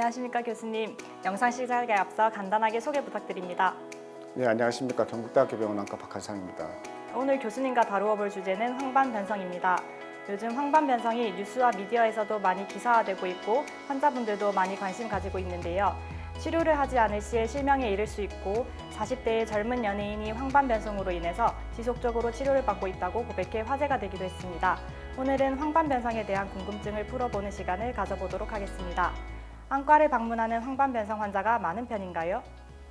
안녕하십니까 교수님. 영상 시작에 앞서 간단하게 소개 부탁드립니다. 네, 안녕하십니까. 경북대학교 병원안과 박한상입니다. 오늘 교수님과 다루어 볼 주제는 황반변성입니다. 요즘 황반변성이 뉴스와 미디어에서도 많이 기사화되고 있고 환자분들도 많이 관심 가지고 있는데요. 치료를 하지 않을 시에 실명에 이를 수 있고 40대의 젊은 연예인이 황반변성으로 인해서 지속적으로 치료를 받고 있다고 고백해 화제가 되기도 했습니다. 오늘은 황반변성에 대한 궁금증을 풀어보는 시간을 가져보도록 하겠습니다. 안과를 방문하는 황반변성 환자가 많은 편인가요?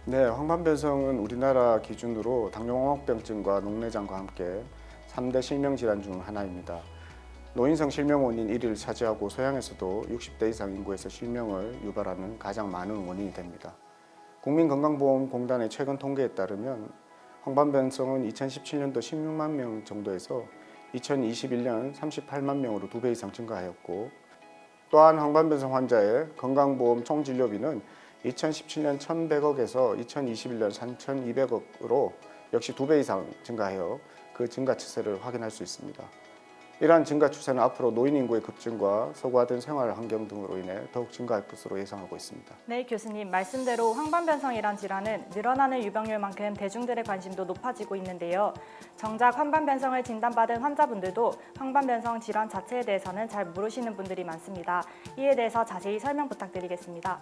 네, 황반변성은 우리나라 기준으로 당뇨홍합병증과 녹내장과 함께 3대 실명질환 중 하나입니다. 노인성 실명 원인 1위를 차지하고 서양에서도 60대 이상 인구에서 실명을 유발하는 가장 많은 원인이 됩니다. 국민건강보험공단의 최근 통계에 따르면 황반변성은 2017년도 16만 명 정도에서 2021년 38만 명으로 2배 이상 증가하였고, 또한 황반변성 환자의 건강보험 총진료비는 2017년 1,100억에서 2021년 3,200억으로 역시 2배 이상 증가하여 그 증가 추세를 확인할 수 있습니다. 이러한 증가 추세는 앞으로 노인 인구의 급증과 서구화된 생활 환경 등으로 인해 더욱 증가할 것으로 예상하고 있습니다. 네, 교수님 말씀대로 황반변성이란 질환은 늘어나는 유병률만큼 대중들의 관심도 높아지고 있는데요. 정작 황반변성을 진단받은 환자분들도 황반변성 질환 자체에 대해서는 잘 모르시는 분들이 많습니다. 이에 대해서 자세히 설명 부탁드리겠습니다.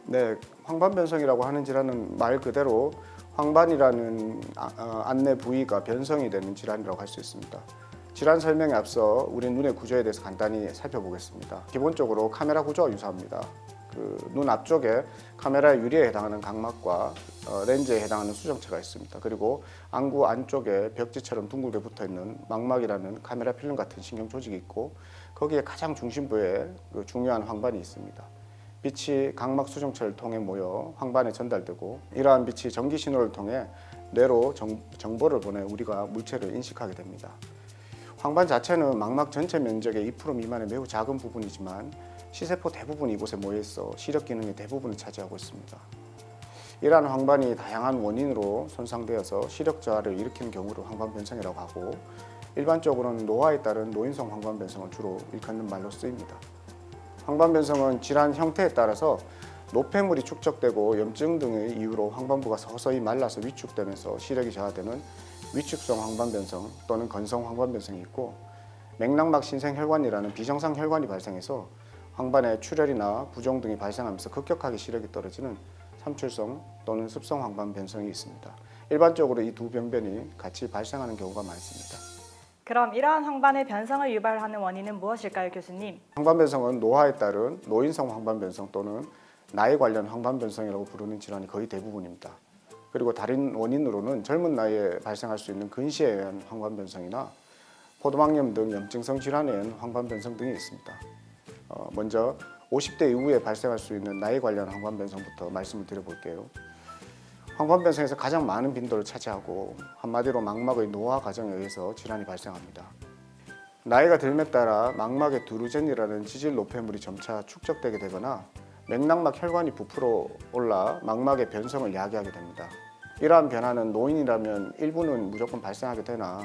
네, 황반변성이라고 하는 질환은 말 그대로 황반이라는 안내 부위가 변성이 되는 질환이라고 할 수 있습니다. 질환 설명에 앞서 우리 눈의 구조에 대해서 간단히 살펴보겠습니다. 기본적으로 카메라 구조와 유사합니다. 눈 앞쪽에 카메라의 유리에 해당하는 각막과 렌즈에 해당하는 수정체가 있습니다. 그리고 안구 안쪽에 벽지처럼 둥글게 붙어있는 망막이라는 카메라 필름 같은 신경 조직이 있고, 거기에 가장 중심부에 중요한 황반이 있습니다. 빛이 각막 수정체를 통해 모여 황반에 전달되고, 이러한 빛이 전기 신호를 통해 뇌로 정보를 보내 우리가 물체를 인식하게 됩니다. 황반 자체는 망막 전체 면적의 2% 미만의 매우 작은 부분이지만 시세포 대부분이 이곳에 모여있어 시력 기능의 대부분을 차지하고 있습니다. 이러한 황반이 다양한 원인으로 손상되어서 시력 저하를 일으키는 경우를 황반변성이라고 하고, 일반적으로는 노화에 따른 노인성 황반변성을 주로 일컫는 말로 쓰입니다. 황반변성은 질환 형태에 따라서 노폐물이 축적되고 염증 등의 이유로 황반부가 서서히 말라서 위축되면서 시력이 저하되는 위축성 황반변성 또는 건성 황반변성이 있고, 맥락막 신생혈관이라는 비정상 혈관이 발생해서 황반에 출혈이나 부종 등이 발생하면서 급격하게 시력이 떨어지는 삼출성 또는 습성 황반변성이 있습니다. 일반적으로 이 두 병변이 같이 발생하는 경우가 많습니다. 그럼 이러한 황반의 변성을 유발하는 원인은 무엇일까요, 교수님? 황반변성은 노화에 따른 노인성 황반변성 또는 나이 관련 황반변성이라고 부르는 질환이 거의 대부분입니다. 그리고 다른 원인으로는 젊은 나이에 발생할 수 있는 근시에 의한 황반변성이나 포도막염 등 염증성 질환에 의한 황반변성 등이 있습니다. 먼저 50대 이후에 발생할 수 있는 나이 관련 황반변성부터 말씀을 드려볼게요. 황반변성에서 가장 많은 빈도를 차지하고 한마디로 망막의 노화 과정에 의해서 질환이 발생합니다. 나이가 들에 따라 망막의 드루젠이라는 지질 노폐물이 점차 축적되게 되거나 맥락막 혈관이 부풀어 올라 망막의 변성을 야기하게 됩니다. 이러한 변화는 노인이라면 일부는 무조건 발생하게 되나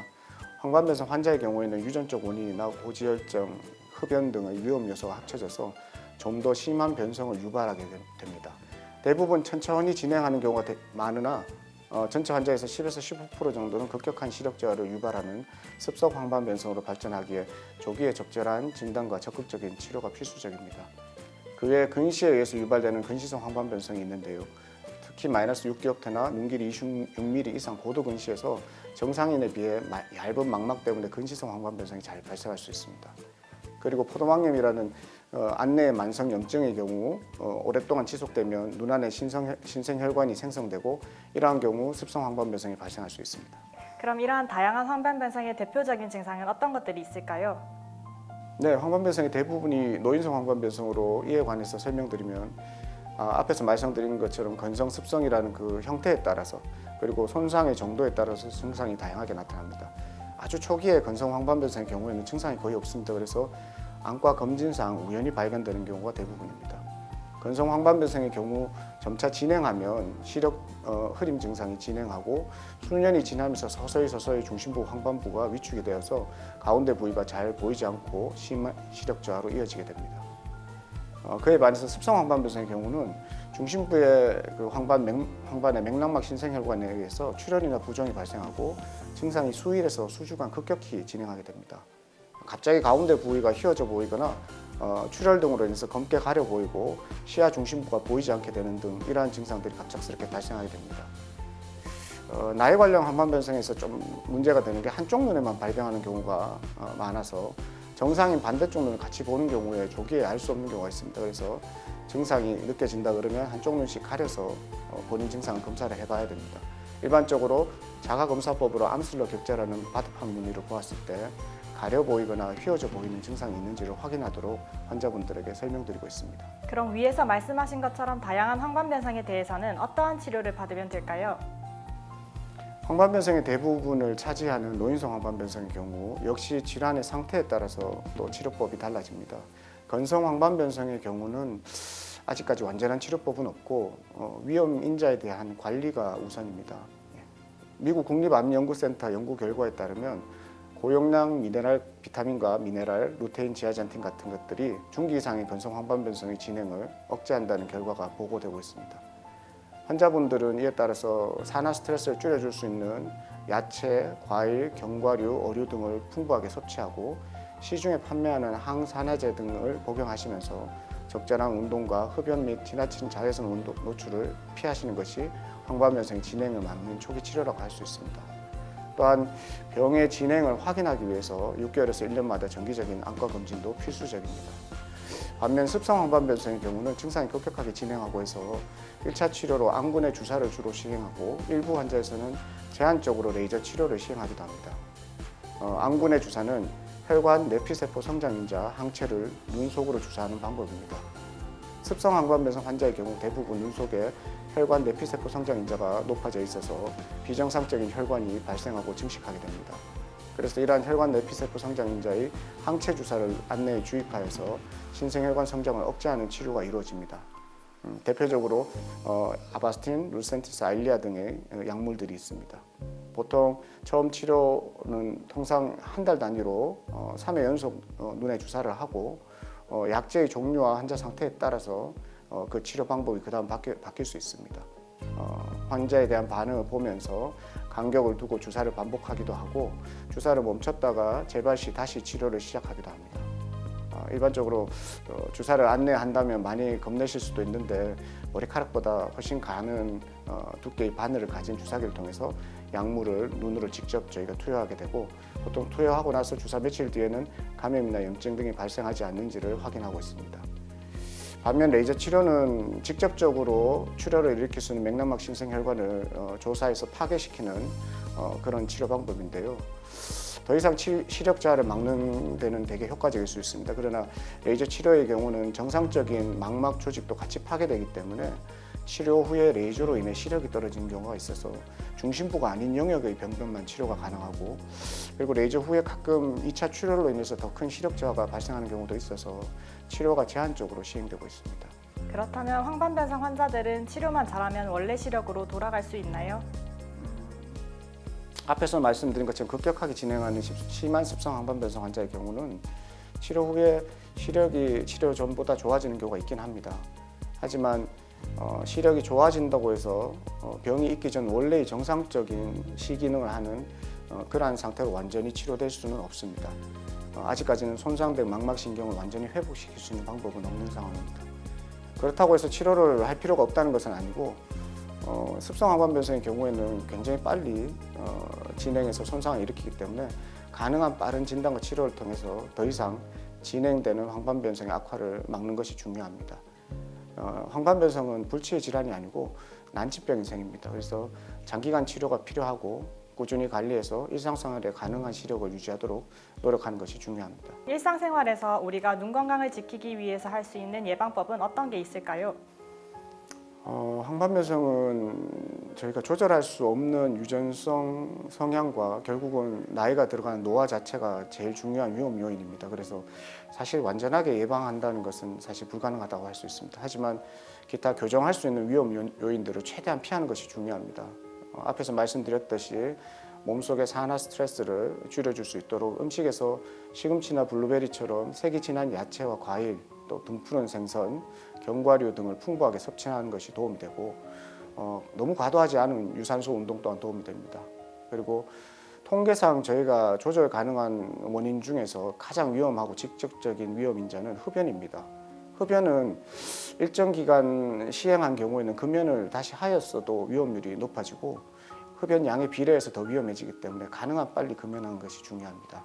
황반변성 환자의 경우에는 유전적 원인이나 고지혈증, 흡연 등의 위험 요소가 합쳐져서 좀 더 심한 변성을 유발하게 됩니다. 대부분 천천히 진행하는 경우가 많으나 전체 환자에서 10에서 15% 정도는 급격한 시력 저하를 유발하는 습성 황반변성으로 발전하기에 조기에 적절한 진단과 적극적인 치료가 필수적입니다. 그 외에 근시에 의해서 유발되는 근시성 황반변성이 있는데요. 특히 마이너스 6디옵트나 눈길이 26mm 이상 고도 근시에서 정상인에 비해 얇은 망막 때문에 근시성 황반변성이 잘 발생할 수 있습니다. 그리고 포도막염이라는 안내의 만성 염증의 경우 오랫동안 지속되면 눈 안에 신생혈관이 생성되고, 이러한 경우 습성 황반변성이 발생할 수 있습니다. 그럼 이러한 다양한 황반변성의 대표적인 증상은 어떤 것들이 있을까요? 네, 황반변성의 대부분이 노인성 황반변성으로 이에 관해서 설명드리면, 앞에서 말씀드린 것처럼 건성 습성이라는 그 형태에 따라서, 그리고 손상의 정도에 따라서 증상이 다양하게 나타납니다. 아주 초기에 건성 황반변성의 경우에는 증상이 거의 없습니다. 그래서 안과 검진상 우연히 발견되는 경우가 대부분입니다. 건성 황반변성의 경우 점차 진행하면 시력 흐림 증상이 진행하고 수년이 지나면서 서서히 중심부 황반부가 위축이 되어서 가운데 부위가 잘 보이지 않고 심한 시력 저하로 이어지게 됩니다. 그에 반해서 습성 황반변성의 경우는 중심부의 그 황반의 맥락막 신생혈관에 의해서 출혈이나 부종이 발생하고 증상이 수일에서 수주간 급격히 진행하게 됩니다. 갑자기 가운데 부위가 휘어져 보이거나 출혈 등으로 인해서 검게 가려 보이고 시야 중심부가 보이지 않게 되는 등 이러한 증상들이 갑작스럽게 발생하게 됩니다. 나이 관련 황반변성에서 좀 문제가 되는 게 한쪽 눈에만 발병하는 경우가 많아서 정상인 반대쪽 눈을 같이 보는 경우에 조기에 알 수 없는 경우가 있습니다. 그래서 증상이 느껴진다 그러면 한쪽 눈씩 가려서 본인 증상을 검사를 해봐야 됩니다. 일반적으로 자가검사법으로 암슬러 격자라는 바둑판 무늬로 보았을 때 가려 보이거나 휘어져 보이는 증상이 있는지를 확인하도록 환자분들에게 설명드리고 있습니다. 그럼 위에서 말씀하신 것처럼 다양한 황반변성에 대해서는 어떠한 치료를 받으면 될까요? 황반변성의 대부분을 차지하는 노인성 황반변성의 경우 역시 질환의 상태에 따라서 또 치료법이 달라집니다. 건성 황반변성의 경우는 아직까지 완전한 치료법은 없고 위험 인자에 대한 관리가 우선입니다. 미국 국립암연구센터 연구 결과에 따르면 고용량 미네랄 비타민과 미네랄, 루테인, 지아잔틴 같은 것들이 중기 이상의 건성 황반변성의 진행을 억제한다는 결과가 보고되고 있습니다. 환자분들은 이에 따라서 산화 스트레스를 줄여줄 수 있는 야채, 과일, 견과류, 어류 등을 풍부하게 섭취하고 시중에 판매하는 항산화제 등을 복용하시면서 적절한 운동과 흡연 및 지나친 자외선 노출을 피하시는 것이 황반변성의 진행을 막는 초기 치료라고 할 수 있습니다. 또한 병의 진행을 확인하기 위해서 6개월에서 1년마다 정기적인 안과 검진도 필수적입니다. 반면 습성 황반변성의 경우는 증상이 급격하게 진행하고 해서 1차 치료로 안군의 주사를 주로 시행하고 일부 환자에서는 제한적으로 레이저 치료를 시행하기도 합니다. 안군의 주사는 혈관 내피세포 성장인자 항체를 눈 속으로 주사하는 방법입니다. 습성 황반변성 환자의 경우 대부분 눈 속에 혈관 내피세포 성장인자가 높아져 있어서 비정상적인 혈관이 발생하고 증식하게 됩니다. 그래서 이러한 혈관 내피세포 성장인자의 항체 주사를 안내에 주입하여서 신생혈관 성장을 억제하는 치료가 이루어집니다. 대표적으로 아바스틴, 루센티스, 아일리아 등의 약물들이 있습니다. 보통 처음 치료는 통상 한 달 단위로 3회 연속 눈에 주사를 하고 약제의 종류와 환자 상태에 따라서 그 치료 방법이 그다음 바뀔 수 있습니다. 환자에 대한 반응을 보면서 간격을 두고 주사를 반복하기도 하고 주사를 멈췄다가 재발 시 다시 치료를 시작하기도 합니다. 일반적으로 주사를 안내한다면 많이 겁내실 수도 있는데 머리카락보다 훨씬 가는 두께의 바늘을 가진 주사기를 통해서 약물을 눈으로 직접 저희가 투여하게 되고 보통 투여하고 나서 주사 며칠 뒤에는 감염이나 염증 등이 발생하지 않는지를 확인하고 있습니다. 반면 레이저 치료는 직접적으로 출혈을 일으킬 수 있는 맥락막 신생혈관을 조사해서 파괴시키는 그런 치료 방법인데요. 더 이상 시력자를 막는 데는 되게 효과적일 수 있습니다. 그러나 레이저 치료의 경우는 정상적인 망막 조직도 같이 파괴되기 때문에 치료 후에 레이저로 인해 시력이 떨어지는 경우가 있어서 중심부가 아닌 영역의 병변만 치료가 가능하고 그리고 레이저 후에 가끔 2차 출혈로 인해서 더 큰 시력저하가 발생하는 경우도 있어서 치료가 제한적으로 시행되고 있습니다. 그렇다면 황반변성 환자들은 치료만 잘하면 원래 시력으로 돌아갈 수 있나요? 앞에서 말씀드린 것처럼 급격하게 진행하는 심한 습성 황반변성 환자의 경우는 치료 후에 시력이 치료 전보다 좋아지는 경우가 있긴 합니다. 하지만 시력이 좋아진다고 해서 병이 있기 전 원래의 정상적인 시기능을 하는 그러한 상태로 완전히 치료될 수는 없습니다. 아직까지는 손상된 망막신경을 완전히 회복시킬 수 있는 방법은 없는 상황입니다. 그렇다고 해서 치료를 할 필요가 없다는 것은 아니고 습성 황반변성의 경우에는 굉장히 빨리 진행해서 손상을 일으키기 때문에 가능한 빠른 진단과 치료를 통해서 더 이상 진행되는 황반변성의 악화를 막는 것이 중요합니다. 황반변성은 불치의 질환이 아니고 난치병 인생입니다. 그래서 장기간 치료가 필요하고 꾸준히 관리해서 일상생활에 가능한 시력을 유지하도록 노력하는 것이 중요합니다. 일상생활에서 우리가 눈 건강을 지키기 위해서 할 수 있는 예방법은 어떤 게 있을까요? 황반변성은 저희가 조절할 수 없는 유전성 성향과 결국은 나이가 들어가는 노화 자체가 제일 중요한 위험 요인입니다. 그래서 사실 완전하게 예방한다는 것은 사실 불가능하다고 할 수 있습니다. 하지만 기타 교정할 수 있는 위험 요인들을 최대한 피하는 것이 중요합니다. 앞에서 말씀드렸듯이 몸속의 산화 스트레스를 줄여줄 수 있도록 음식에서 시금치나 블루베리처럼 색이 진한 야채와 과일 또 등푸른 생선, 견과류 등을 풍부하게 섭취하는 것이 도움이 되고 너무 과도하지 않은 유산소 운동 또한 도움이 됩니다. 그리고 통계상 저희가 조절 가능한 원인 중에서 가장 위험하고 직접적인 위험 인자는 흡연입니다. 흡연은 일정 기간 시행한 경우에는 금연을 다시 하였어도 위험률이 높아지고 흡연 양에 비례해서 더 위험해지기 때문에 가능한 빨리 금연하는 것이 중요합니다.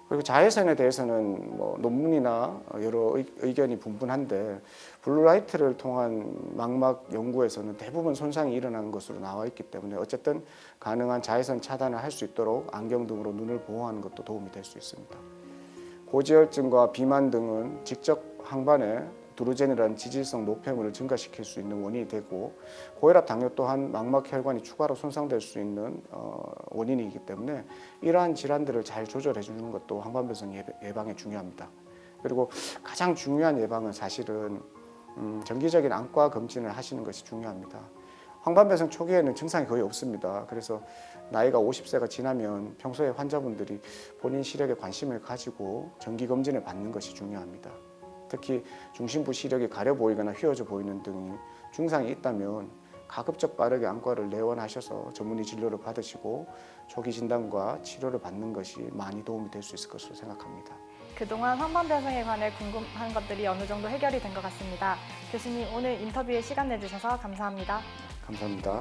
그리고 자외선에 대해서는 논문이나 여러 의견이 분분한데 블루라이트를 통한 망막 연구에서는 대부분 손상이 일어나는 것으로 나와 있기 때문에 어쨌든 가능한 자외선 차단을 할 수 있도록 안경 등으로 눈을 보호하는 것도 도움이 될 수 있습니다. 고지혈증과 비만 등은 직접 항반에 드루젠이라는 지질성 노폐물을 증가시킬 수 있는 원인이 되고 고혈압, 당뇨 또한 망막 혈관이 추가로 손상될 수 있는 원인이기 때문에 이러한 질환들을 잘 조절해 주는 것도 황반변성 예방에 중요합니다. 그리고 가장 중요한 예방은 사실은 정기적인 안과 검진을 하시는 것이 중요합니다. 황반변성 초기에는 증상이 거의 없습니다. 그래서 나이가 50세가 지나면 평소에 환자분들이 본인 시력에 관심을 가지고 정기 검진을 받는 것이 중요합니다. 특히 중심부 시력이 가려 보이거나 휘어져 보이는 등의 증상이 있다면 가급적 빠르게 안과를 내원하셔서 전문의 진료를 받으시고 초기 진단과 치료를 받는 것이 많이 도움이 될 수 있을 것으로 생각합니다. 그동안 황반변성에 관해 궁금한 것들이 어느 정도 해결이 된 것 같습니다. 교수님, 오늘 인터뷰에 시간 내주셔서 감사합니다. 감사합니다.